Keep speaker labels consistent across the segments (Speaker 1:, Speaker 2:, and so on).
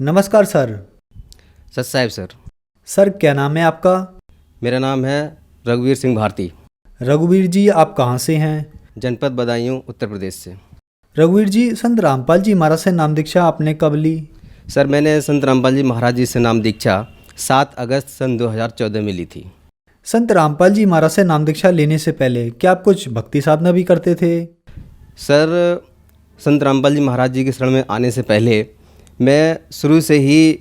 Speaker 1: नमस्कार सर।
Speaker 2: सच साहब sir.
Speaker 1: Sir क्या नाम है आपका?
Speaker 2: मेरा नाम है रघुवीर सिंह भारती।
Speaker 1: रघुवीर जी, आप कहाँ से हैं?
Speaker 2: जनपद बदायूं उत्तर प्रदेश से।
Speaker 1: रघुवीर जी, संत रामपाल जी महाराज से नाम दीक्षा आपने कब ली?
Speaker 2: सर मैंने संत रामपाल जी महाराज जी से नाम दीक्षा 7 अगस्त सन 2014 में ली थी।
Speaker 1: संत रामपाल जी महाराज से नाम दीक्षा लेने से पहले क्या आप कुछ भक्ति साधना भी करते थे?
Speaker 2: सर संत रामपाल जी महाराज जी के शरण में आने से पहले मैं शुरू से ही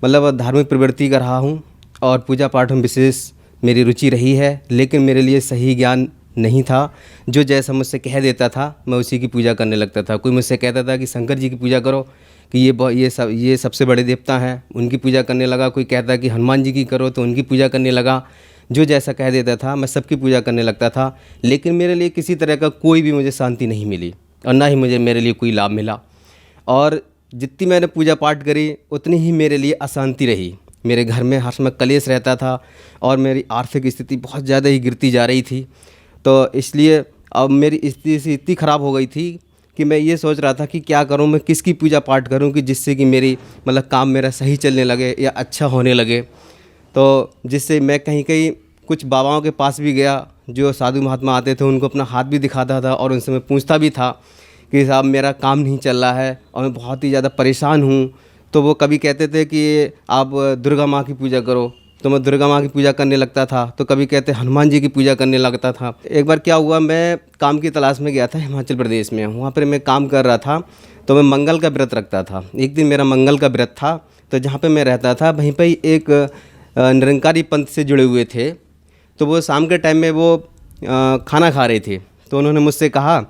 Speaker 2: मतलब धार्मिक प्रवृत्ति का रहा हूँ और पूजा पाठ में विशेष मेरी रुचि रही है, लेकिन मेरे लिए सही ज्ञान नहीं था। जो जैसा मुझसे कह देता था मैं उसी की पूजा करने लगता था। कोई मुझसे कहता था कि शंकर जी की पूजा करो कि ये सबसे बड़े देवता हैं, उनकी पूजा करने लगा। कोई कहता कि हनुमान जी की करो तो उनकी पूजा करने लगा। जो जैसा कह देता था मैं सबकी पूजा करने लगता था, लेकिन मेरे लिए किसी तरह का कोई भी मुझे शांति नहीं मिली और ना ही मेरे लिए कोई लाभ मिला। और जितनी मैंने पूजा पाठ करी उतनी ही मेरे लिए अशांति रही। मेरे घर में हर समय कलेश रहता था और मेरी आर्थिक स्थिति बहुत ज़्यादा ही गिरती जा रही थी। तो इसलिए अब मेरी स्थिति इतनी ख़राब हो गई थी कि मैं ये सोच रहा था कि क्या करूं, मैं किसकी पूजा पाठ करूं कि जिससे कि मेरी मतलब काम मेरा सही चलने लगे या अच्छा होने लगे। तो जिससे मैं कहीं कहीं कुछ बाबाओं के पास भी गया, जो साधु महात्मा आते थे उनको अपना हाथ भी दिखाता था और उनसे मैं पूछता भी था कि साहब मेरा काम नहीं चल रहा है और मैं बहुत ही ज़्यादा परेशान हूँ। तो वो कभी कहते थे कि आप दुर्गा माँ की पूजा करो, तो मैं दुर्गा माँ की पूजा करने लगता था। तो कभी कहते हनुमान जी की पूजा करने लगता था। एक बार क्या हुआ, मैं काम की तलाश में गया था हिमाचल प्रदेश में, वहाँ पर मैं काम कर रहा था। तो मैं मंगल का व्रत रखता था। एक दिन मेरा मंगल का व्रत था, तो जहाँ पे मैं रहता था वहीं पर एक निरंकारी पंथ से जुड़े हुए थे। तो वो शाम के टाइम में वो खाना खा रहे थे। तो उन्होंने मुझसे कहा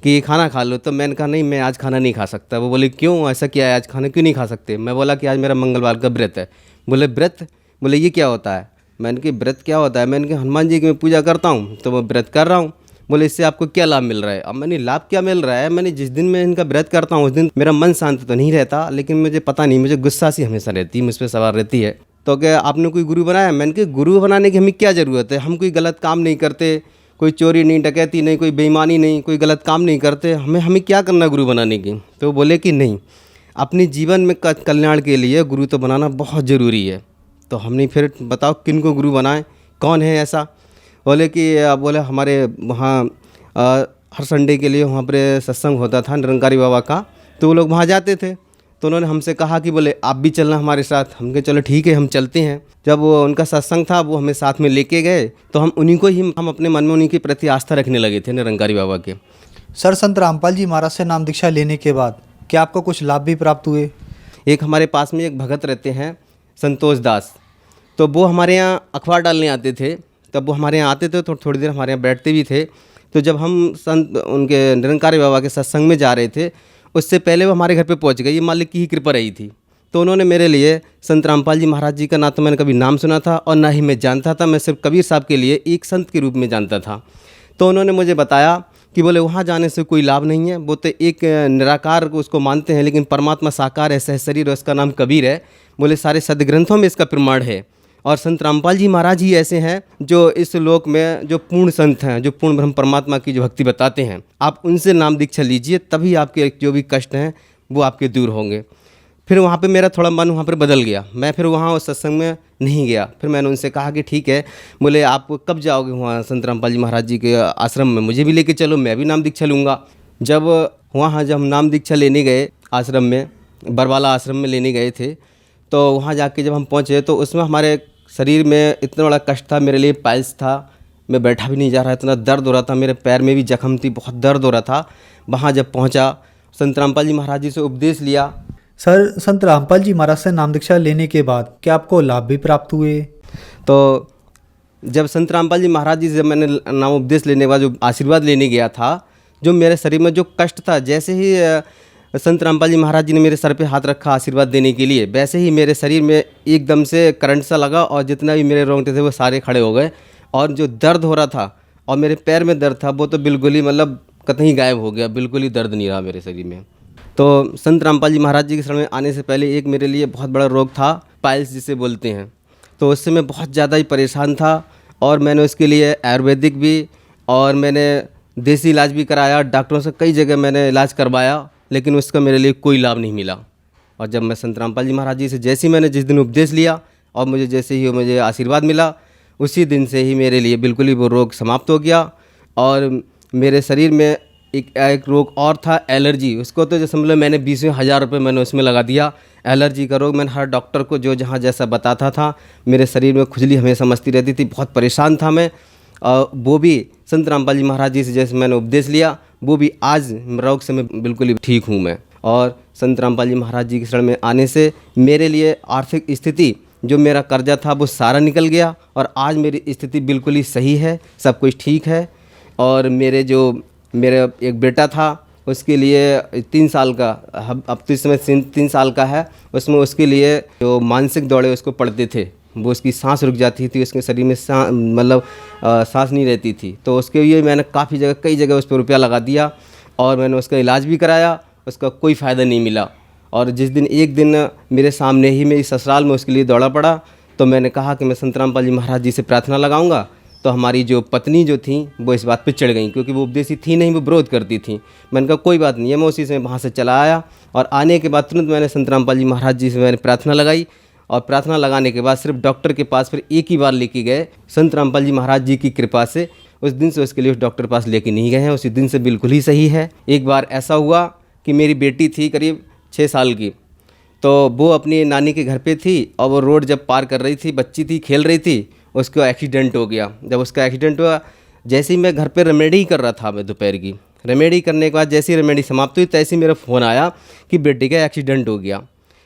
Speaker 2: कि खाना खा लो। तो मैंने कहा नहीं, मैं आज खाना नहीं खा सकता। वो बोले क्यों, ऐसा क्या है, आज खाना क्यों नहीं खा सकते? मैं बोला कि आज मेरा मंगलवार का व्रत है। बोले व्रत? बोले ये क्या होता है? मैंने कहा व्रत क्या होता है? मैंने कहा हनुमान जी की मैं पूजा करता हूँ तो मैं व्रत कर रहा हूँ। बोले इससे आपको क्या लाभ मिल रहा है? अब मैंने लाभ क्या मिल रहा है, मैंने जिस दिन मैं इनका व्रत करता हूँ उस दिन मेरा मन शांत तो नहीं रहता, लेकिन मुझे पता नहीं, मुझे गुस्सा सी हमेशा रहती है, मुझ पर सवार रहती है। तो क्या आपने कोई गुरु बनाया? मैंने कहा गुरु बनाने की हमें क्या ज़रूरत है, हम कोई गलत काम नहीं करते, कोई चोरी नहीं, डकैती नहीं, कोई बेईमानी नहीं, कोई गलत काम नहीं करते, हमें हमें क्या करना गुरु बनाने की? तो बोले कि नहीं, अपने जीवन में कल्याण के लिए गुरु तो बनाना बहुत ज़रूरी है। तो हमने फिर बताओ किन को गुरु बनाएं, कौन है ऐसा? बोले कि बोले हमारे वहाँ हर संडे के लिए वहाँ पर सत्संग होता था निरंकारी बाबा का, तो वो लोग वहाँ जाते थे। तो उन्होंने हमसे कहा कि बोले आप भी चलना हमारे साथ। हम कहे चलो ठीक है, हम चलते हैं। जब वो उनका सत्संग था वो हमें साथ में लेके गए, तो हम उन्हीं को ही हम अपने मन में उन्हीं के प्रति आस्था रखने लगे थे, निरंकारी बाबा के।
Speaker 1: सर, संत रामपाल जी महाराज से नाम दीक्षा लेने के बाद क्या आपको कुछ लाभ भी प्राप्त हुए?
Speaker 2: एक हमारे पास में एक भगत रहते हैं संतोष दास, तो वो हमारे यहाँ अखबार डालने आते थे। तब वो हमारे यहाँ आते थे तो थोड़ी देर हमारे यहाँ बैठते भी थे। तो जब हम संत उनके निरंकारी बाबा के सत्संग में जा रहे थे, उससे पहले वो हमारे घर पे पहुंच गए। ये मालिक की ही कृपा रही थी। तो उन्होंने मेरे लिए संत रामपाल जी महाराज जी का ना तो मैंने कभी नाम सुना था और ना ही मैं जानता था। मैं सिर्फ कबीर साहब के लिए एक संत के रूप में जानता था। तो उन्होंने मुझे बताया कि बोले वहाँ जाने से कोई लाभ नहीं है, वो तो एक निराकार को उसको मानते हैं, लेकिन परमात्मा साकार है, सहशरीर, उसका नाम कबीर है। बोले सारे सदग्रंथों में इसका प्रमाण है। और संत रामपाल जी महाराज ही ऐसे हैं जो इस लोक में जो पूर्ण संत हैं, जो पूर्ण ब्रह्म परमात्मा की जो भक्ति बताते हैं। आप उनसे नाम दीक्षा लीजिए, तभी आपके जो भी कष्ट हैं वो आपके दूर होंगे। फिर वहाँ पे मेरा थोड़ा मन वहाँ पर बदल गया। मैं फिर वहाँ उस सत्संग में नहीं गया। फिर मैंने उनसे कहा कि ठीक है, बोले आप कब जाओगे वहाँ संत रामपाल जी महाराज जी के आश्रम में, मुझे भी लेके चलो, मैं भी नाम दीक्षा लूँगा। जब हम नाम दीक्षा लेने गए आश्रम में, बरवाला आश्रम में लेने गए थे, तो वहाँ जाके जब हम पहुँचे तो उसमें हमारे शरीर में इतना बड़ा कष्ट था, मेरे लिए पाइल्स था, मैं बैठा भी नहीं जा रहा, इतना दर्द हो रहा था, मेरे पैर में भी जख्म थी, बहुत दर्द हो रहा था। वहाँ जब पहुँचा, संत रामपाल जी महाराज जी से उपदेश लिया।
Speaker 1: सर, संत रामपाल जी महाराज से नाम दीक्षा लेने के बाद क्या आपको लाभ भी प्राप्त हुए?
Speaker 2: तो जब संत रामपाल जी महाराज जी से मैंने नाम उपदेश लेने के बाद जो आशीर्वाद लेने गया था, जो मेरे शरीर में जो कष्ट था, जैसे ही संत रामपाल जी महाराज जी ने मेरे सर पे हाथ रखा आशीर्वाद देने के लिए, वैसे ही मेरे शरीर में एकदम से करंट सा लगा और जितना भी मेरे रोंगटे थे वो सारे खड़े हो गए। और जो दर्द हो रहा था और मेरे पैर में दर्द था वो तो बिल्कुल ही मतलब कतई गायब हो गया, बिल्कुल ही दर्द नहीं रहा मेरे शरीर में। तो संत रामपाल जी महाराज जी के शरण में आने से पहले एक मेरे लिए बहुत बड़ा रोग था, पाइल्स जिसे बोलते हैं। तो उससे मैं बहुत ज़्यादा ही परेशान था और मैंने उसके लिए आयुर्वेदिक भी और मैंने देसी इलाज भी कराया, डॉक्टरों से कई जगह मैंने इलाज करवाया, लेकिन उसका मेरे लिए कोई लाभ नहीं मिला। और जब मैं संत रामपाल जी महाराज जी से जैसे ही मैंने जिस दिन उपदेश लिया और मुझे जैसे ही मुझे आशीर्वाद मिला, उसी दिन से ही मेरे लिए बिल्कुल ही वो रोग समाप्त हो गया। और मेरे शरीर में एक रोग और था, एलर्जी। उसको तो जैसे मतलब मैंने 20,000 रुपये मैंने उसमें लगा दिया। एलर्जी का रोग, मैंने हर डॉक्टर को जो जहाँ जैसा बताता था, मेरे शरीर में खुजली हमेशा मचती रहती थी, बहुत परेशान था मैं। वो भी संत रामपाल जी महाराज जी से जैसे मैंने उपदेश लिया, वो भी आज रोग से मैं बिल्कुल ही ठीक हूँ मैं। और संत रामपाल जी महाराज जी के शरण में आने से मेरे लिए आर्थिक स्थिति, जो मेरा कर्जा था वो सारा निकल गया और आज मेरी स्थिति बिल्कुल ही सही है, सब कुछ ठीक है। और मेरा एक बेटा था, उसके लिए 3 साल का, अब तो इस समय 3 साल का है, उसमें उसके लिए जो मानसिक दौड़े उसको पड़ते थे, वो उसकी सांस रुक जाती थी, उसके शरीर में सांस नहीं रहती थी। तो उसके लिए मैंने कई जगह उस पर रुपया लगा दिया और मैंने उसका इलाज भी कराया, उसका कोई फ़ायदा नहीं मिला। और जिस दिन एक दिन मेरे सामने ही मेरी ससुराल में उसके लिए दौड़ा पड़ा, तो मैंने कहा कि मैं संत रामपाल जी महाराज जी से प्रार्थना लगाऊंगा। तो हमारी जो पत्नी जो थी वो इस बात पे चढ़ गई, क्योंकि वो उपदेशी थी नहीं, वो विरोध करती थी। मैंने कहा कोई बात नहीं है, मैं उसी से वहाँ से चला आया और आने के बाद तुरंत मैंने संत रामपाल जी महाराज जी से मैंने प्रार्थना लगाई। और प्रार्थना लगाने के बाद सिर्फ डॉक्टर के पास फिर एक ही बार लेके गए, संत रामपाल जी महाराज जी की कृपा से। उस दिन से उसके लिए उस डॉक्टर के पास लेके नहीं गए हैं, उसी दिन से बिल्कुल ही सही है। एक बार ऐसा हुआ कि मेरी बेटी थी करीब 6 साल की, तो वो अपनी नानी के घर पे थी और वो रोड जब पार कर रही थी, बच्ची थी, खेल रही थी, उसका एक्सीडेंट हो गया। जब उसका एक्सीडेंट हुआ, जैसे ही मैं घर पे रेमेडी कर रहा था, मैं दोपहर की रेमेडी करने के बाद जैसे ही रेमेडी समाप्त हुई, तैसे ही मेरा फ़ोन आया कि बेटे का एक्सीडेंट हो गया।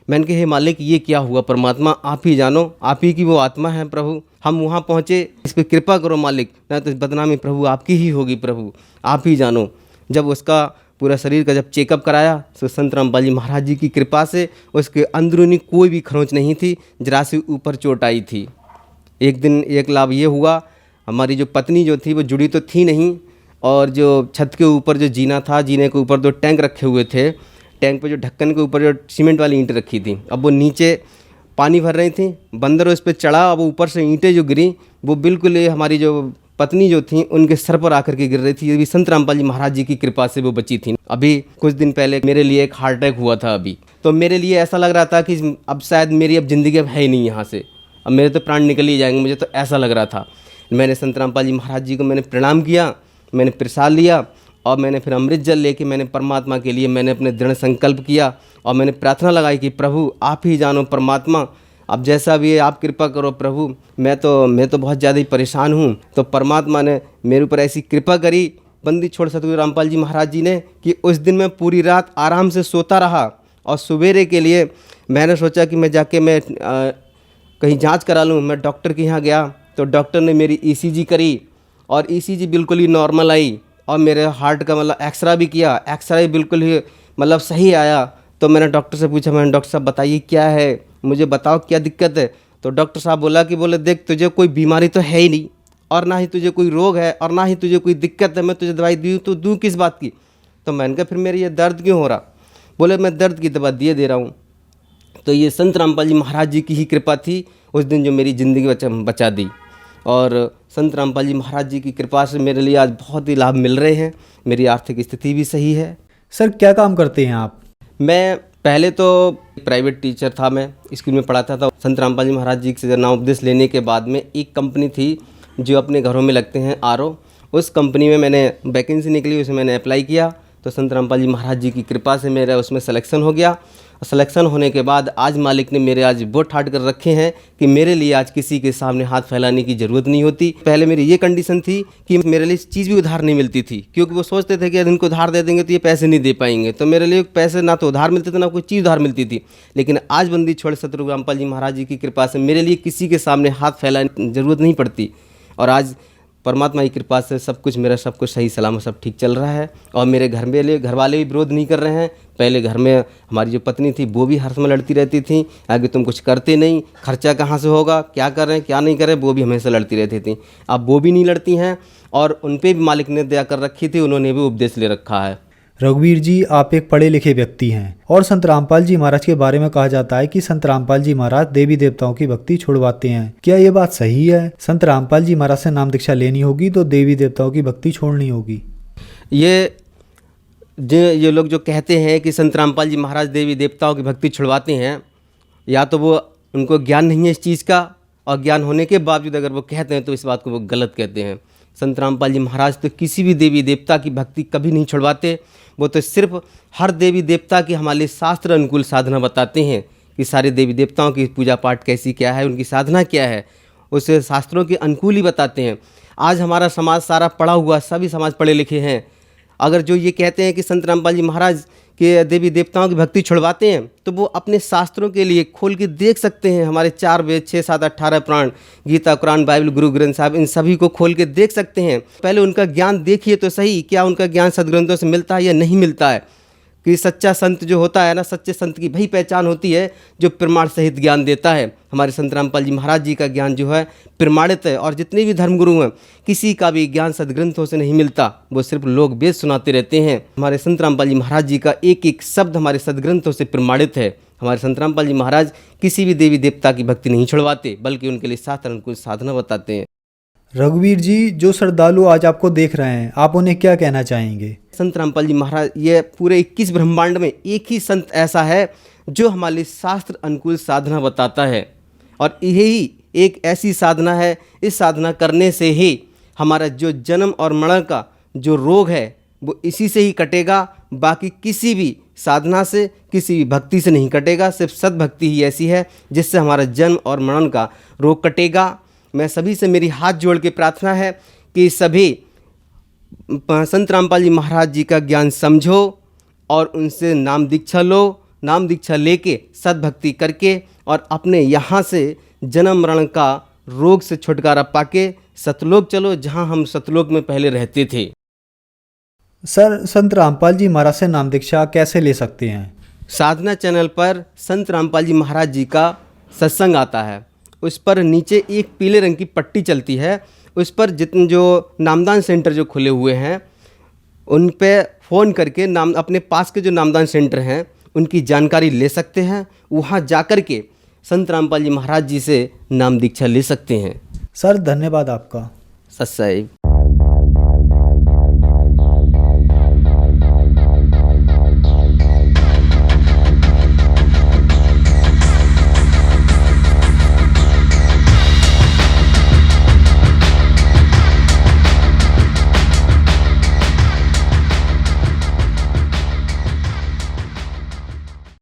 Speaker 2: मैंने कहा हे मालिक, ये क्या हुआ? परमात्मा आप ही जानो, आप ही की वो आत्मा है प्रभु। हम वहाँ पहुँचे, इस पर कृपा करो मालिक, ना तो बदनामी प्रभु आपकी ही होगी, प्रभु आप ही जानो। जब उसका पूरा शरीर का जब चेकअप कराया, तो संत रामपाल जी महाराज जी की कृपा से उसके अंदरूनी कोई भी खरोंच नहीं थी, जरा सी ऊपर चोट आई थी। एक दिन एक लाभ ये हुआ, हमारी जो पत्नी जो थी वो जुड़ी तो थी नहीं, और जो छत के ऊपर जो जीना था, जीने के ऊपर 2 टैंक रखे हुए थे, टैंक पे जो ढक्कन के ऊपर जो सीमेंट वाली ईंटें रखी थी, अब वो नीचे पानी भर रही थी, बंदर उस पर चढ़ा, अब ऊपर से ईंटें जो गिरी वो बिल्कुल हमारी जो पत्नी जो थी उनके सर पर आकर के गिर रही थी। ये भी संत रामपाल जी महाराज जी की कृपा से वो बची थी। अभी कुछ दिन पहले मेरे लिए एक हार्ट अटैक हुआ था अभी, तो मेरे लिए ऐसा लग रहा था कि अब शायद मेरी अब ज़िंदगी अब है ही नहीं यहाँ से, अब मेरे तो प्राण निकल ही जाएंगे, मुझे तो ऐसा लग रहा था। मैंने संत रामपाल जी महाराज जी को मैंने प्रणाम किया, मैंने प्रसाद लिया और मैंने फिर अमृत जल लेके मैंने परमात्मा के लिए मैंने अपने दृढ़ संकल्प किया और मैंने प्रार्थना लगाई कि प्रभु आप ही जानो परमात्मा, अब जैसा भी है आप कृपा करो प्रभु। मैं तो बहुत ज़्यादा ही परेशान हूँ। तो परमात्मा ने मेरे ऊपर ऐसी कृपा करी, बंदी छोड़ सतगुरु रामपाल जी महाराज जी ने, कि उस दिन मैं पूरी रात आराम से सोता रहा और सवेरे के लिए मैंने सोचा कि मैं जाके मैं कहीं जांच करा लूँ। मैं डॉक्टर के यहाँ गया तो डॉक्टर ने मेरी ईसीजी करी और ईसीजी बिल्कुल ही नॉर्मल आई और मेरे हार्ट का मतलब एक्सरा भी किया, एक्सरा बिल्कुल ही मतलब सही आया। तो मैंने डॉक्टर से पूछा, मैंने डॉक्टर साहब बताइए क्या है, मुझे बताओ क्या दिक्कत है। तो डॉक्टर साहब बोले देख तुझे कोई बीमारी तो है ही नहीं और ना ही तुझे कोई रोग है और ना ही तुझे कोई दिक्कत है, मैं तुझे दवाई दी तो दूँ किस बात की। तो मैंने कहा फिर मेरे ये दर्द क्यों हो रहा? बोले मैं दर्द की दवा दिए दे रहा हूँ। तो ये संत रामपाल जी महाराज जी की ही कृपा थी उस दिन जो मेरी ज़िंदगी बचा दी। और संत रामपाल जी महाराज जी की कृपा से मेरे लिए आज बहुत ही लाभ मिल रहे हैं, मेरी आर्थिक स्थिति भी सही है।
Speaker 1: सर क्या काम करते हैं आप? मैं
Speaker 2: पहले तो प्राइवेट टीचर था, मैं स्कूल में पढ़ाता था। संत रामपाल जी महाराज जी से नाम उपदेश लेने के बाद में एक कंपनी थी जो अपने घरों में लगते हैं आरओ, उस कंपनी में मैंने वैकेंसी निकली, उसमें मैंने अप्लाई किया। तो संत रामपाल जी महाराज जी की कृपा से मेरा उसमें सिलेक्शन हो गया। सिलेक्शन होने के बाद आज मालिक ने मेरे आज वो ठाट कर रखे हैं कि मेरे लिए आज किसी के सामने हाथ फैलाने की ज़रूरत नहीं होती। पहले मेरी ये कंडीशन थी कि मेरे लिए चीज़ भी उधार नहीं मिलती थी, क्योंकि वो सोचते थे कि यदि इनको उधार दे देंगे तो ये पैसे नहीं दे पाएंगे। तो मेरे लिए पैसे ना तो उधार मिलते थे ना कोई चीज़ उधार मिलती थी। लेकिन आज बंदी छोड़ सतगुरु रामपाल जी महाराज जी की कृपा से मेरे लिए किसी के सामने हाथ फैलाने की ज़रूरत नहीं पड़ती। और आज परमात्मा की कृपा से सब कुछ मेरा सब कुछ सही सलामत सब ठीक चल रहा है। और मेरे घर वाले भी विरोध नहीं कर रहे हैं। पहले घर में हमारी जो पत्नी थी वो भी हर समय लड़ती रहती थी, आगे तुम कुछ करते नहीं, खर्चा कहाँ से होगा, क्या कर रहे हैं क्या नहीं कर रहे, वो भी हमेशा लड़ती रहती थी। अब वो भी नहीं लड़ती हैं और उन पर भी मालिक ने दया कर रखी थी, उन्होंने भी उपदेश ले रखा है।
Speaker 1: रघुवीर जी, आप एक पढ़े लिखे व्यक्ति हैं और संत रामपाल जी महाराज के बारे में कहा जाता है कि संत रामपाल जी महाराज देवी देवताओं की भक्ति छुड़वाते हैं। क्या ये बात सही है? संत रामपाल जी महाराज से नाम दीक्षा लेनी होगी तो देवी देवताओं की भक्ति छोड़नी होगी?
Speaker 2: ये ये लोग जो कहते हैं कि संत रामपाल जी महाराज देवी देवताओं की भक्ति छुड़वाते हैं, या तो वो उनको ज्ञान नहीं है इस चीज़ का, और ज्ञान होने के बावजूद अगर वो कहते हैं तो इस बात को वो गलत कहते हैं। संत रामपाल जी महाराज तो किसी भी देवी देवता की भक्ति कभी नहीं छुड़वाते। वो तो सिर्फ हर देवी देवता की हमारे लिए शास्त्र अनुकूल साधना बताते हैं कि सारे देवी देवताओं की पूजा पाठ कैसी क्या है, उनकी साधना क्या है, उसे शास्त्रों के अनुकूल ही बताते हैं। आज हमारा समाज सारा पढ़ा हुआ, सभी समाज पढ़े लिखे हैं, अगर जो ये कहते हैं कि संत रामपाल जी महाराज के देवी देवताओं की भक्ति छुड़वाते हैं, तो वो अपने शास्त्रों के लिए खोल के देख सकते हैं। हमारे 4 वेद, 6, 7, 18 पुराण, गीता, कुरान, बाइबल, गुरु ग्रंथ साहब, इन सभी को खोल के देख सकते हैं। पहले उनका ज्ञान देखिए तो सही, क्या उनका ज्ञान सदग्रंथों से मिलता है या नहीं मिलता है। कि सच्चा संत जो होता है ना, सच्चे संत की वही पहचान होती है जो प्रमाण सहित ज्ञान देता है। हमारे संत रामपाल जी महाराज जी का ज्ञान जो है प्रमाणित है, और जितने भी धर्मगुरु हैं किसी का भी ज्ञान सदग्रंथों से नहीं मिलता, वो सिर्फ लोग वेद सुनाते रहते हैं। हमारे संत रामपाल जी महाराज जी का एक एक शब्द हमारे सदग्रंथों से प्रमाणित है। हमारे संत रामपाल जी महाराज किसी भी देवी देवता की भक्ति नहीं छुड़वाते, बल्कि उनके लिए शास्त्र अनुकूल साधना बताते हैं।
Speaker 1: रघुवीर जी, जो श्रद्धालु आज आपको देख रहे हैं, आप उन्हें क्या कहना चाहेंगे?
Speaker 2: संत रामपाल जी महाराज, ये पूरे 21 ब्रह्मांड में एक ही संत ऐसा है जो हमारे लिए शास्त्र अनुकूल साधना बताता है, और यही एक ऐसी साधना है, इस साधना करने से ही हमारा जो जन्म और मरण का जो रोग है वो इसी से ही कटेगा। बाकी किसी भी साधना से, किसी भी भक्ति से नहीं कटेगा। सिर्फ सद्भक्ति ही ऐसी है जिससे हमारा जन्म और मरण का रोग कटेगा। मैं सभी से मेरी हाथ जोड़ के प्रार्थना है कि सभी संत रामपाल जी महाराज जी का ज्ञान समझो और उनसे नाम दीक्षा लो। नाम दीक्षा लेके सद्भक्ति करके और अपने यहाँ से जन्म मरण का रोग से छुटकारा पाके सतलोक चलो, जहाँ हम सतलोक में पहले रहते थे।
Speaker 1: सर, संत रामपाल जी महाराज से नाम दीक्षा कैसे ले सकते हैं?
Speaker 2: साधना चैनल पर संत रामपाल जी महाराज जी का सत्संग आता है, उस पर नीचे एक पीले रंग की पट्टी चलती है, उस पर जितने जो नामदान सेंटर जो खुले हुए हैं उन पे फ़ोन करके नाम अपने पास के जो नामदान सेंटर हैं उनकी जानकारी ले सकते हैं। वहाँ जाकर के संत रामपाल जी महाराज जी से नाम दीक्षा ले सकते हैं।
Speaker 1: सर, धन्यवाद आपका।
Speaker 2: सत्साई।